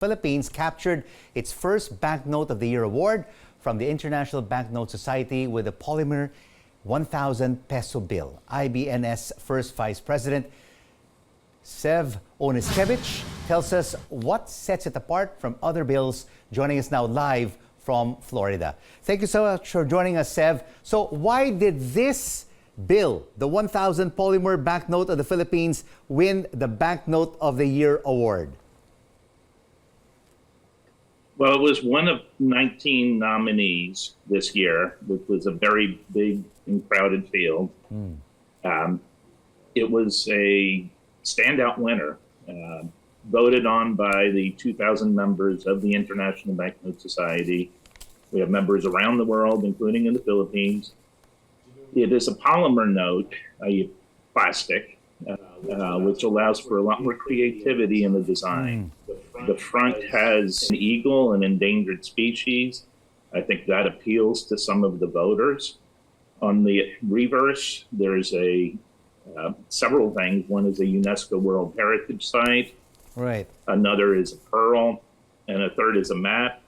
Philippines captured its first Banknote of the Year award from the International Banknote Society with a Polymer 1,000 peso bill. IBNS First Vice President Onyshkevych tells us what sets it apart from other bills, joining us now live from Florida. Thank you so much for joining us, Sev. So why did this bill, the 1,000 Polymer Banknote of the Philippines, win the Banknote of the Year award? Well, it was one of 19 nominees this year, which was a very big and crowded field. It was a standout winner, voted on by the 2,000 members of the International Banknote Society. We have members around the world, including in the Philippines. It is a polymer note, a plastic, which allows for a lot more creativity in the design. The front has an eagle, an endangered species. I think that appeals to some of the voters. On the reverse, there's several things. One is a UNESCO World Heritage Site. Right. Another is a pearl, and a third is a map.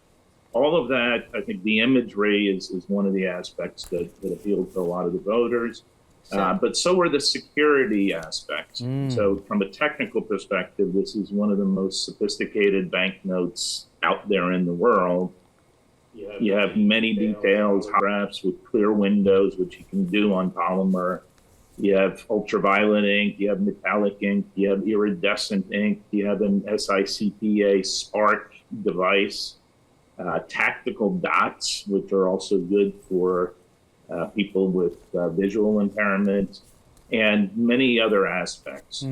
All of that, I think the imagery is one of the aspects that appealed to a lot of the voters. But so are the security aspects. So from a technical perspective, this is one of the most sophisticated banknotes out there in the world. You have many details, graphs with clear windows, which you can do on polymer. You have ultraviolet ink, you have metallic ink, you have iridescent ink, you have an SICPA spark device, tactical dots, which are also good for people with visual impairment, and many other aspects.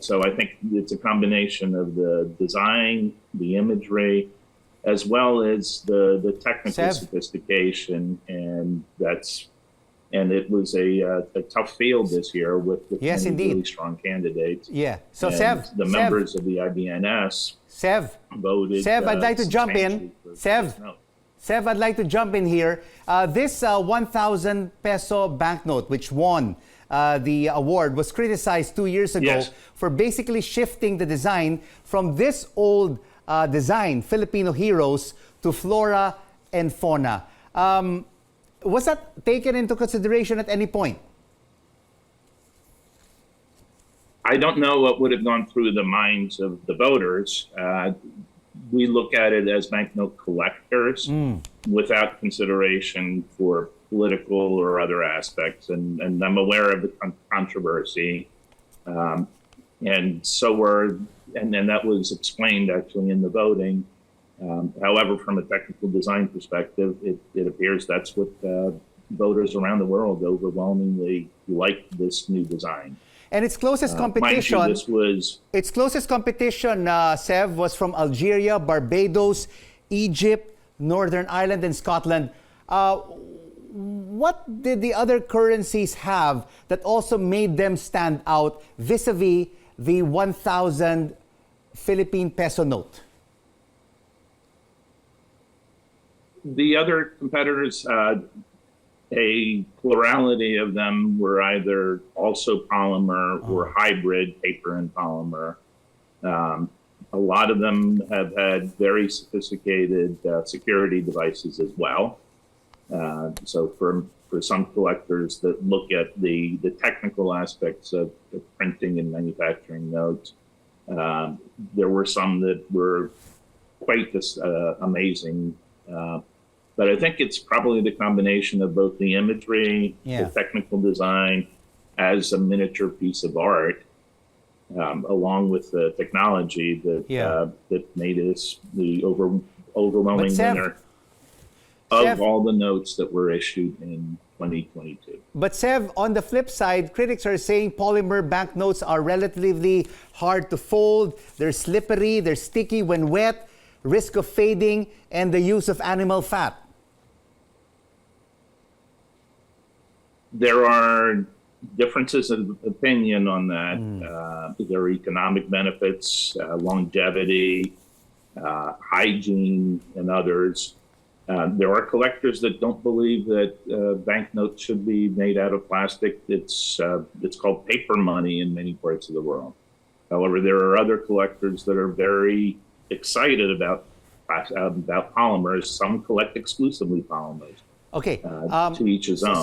So I think it's a combination of the design, the imagery, as well as the technical sophistication, and it was a tough field this year with many really strong candidates. Yeah. So and the members of the IBNS voted. Sev, I'd like to jump in. Sev, I'd like to jump in here. This 1,000 peso banknote, which won the award, was criticized 2 years ago for basically shifting the design from this old design, Filipino heroes, to flora and fauna. Was that taken into consideration at any point? I don't know what would have gone through the minds of the voters. We look at it as banknote collectors without consideration for political or other aspects. And I'm aware of the controversy. And that was explained actually in the voting. However, from a technical design perspective, it appears that's what voters around the world overwhelmingly like this new design. And its closest competition, Sev, was from Algeria, Barbados, Egypt, Northern Ireland, and Scotland. What did the other currencies have that also made them stand out vis-a-vis the 1,000 Philippine peso note? The other competitors, a plurality of them were either also polymer or hybrid paper and polymer. A lot of them have had very sophisticated security devices as well. So for some collectors that look at the technical aspects of printing and manufacturing notes, there were some that were quite amazing. But I think it's probably the combination of both the imagery, the technical design as a miniature piece of art, along with the technology that made this the overwhelming winner of all the notes that were issued in 2022. But Sev, on the flip side, critics are saying polymer banknotes are relatively hard to fold, they're slippery, they're sticky when wet, risk of fading, and the use of animal fat. There are differences of opinion on that. There are economic benefits, longevity, hygiene, and others. There are collectors that don't believe that banknotes should be made out of plastic. It's called paper money in many parts of the world. However, there are other collectors that are very excited about polymers. Some collect exclusively polymers. Okay. To each his own.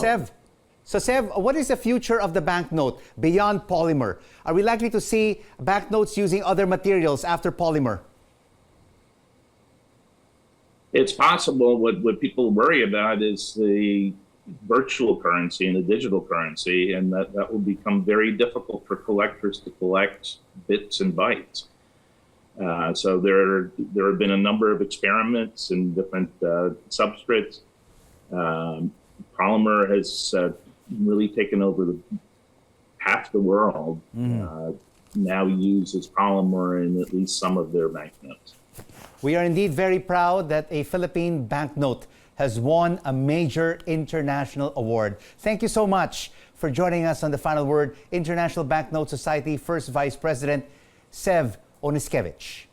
Sev, what is the future of the banknote beyond polymer? Are we likely to see banknotes using other materials after polymer? It's possible. What people worry about is the virtual currency and the digital currency, and that will become very difficult for collectors to collect bits and bytes. So there have been a number of experiments in different substrates. Polymer has really taken over half the world. Now uses polymer in at least some of their banknotes. We are indeed very proud that a Philippine banknote has won a major international award. Thank you so much for joining us on The Final Word. International Banknote Society First Vice President, Sev Onyshkevych.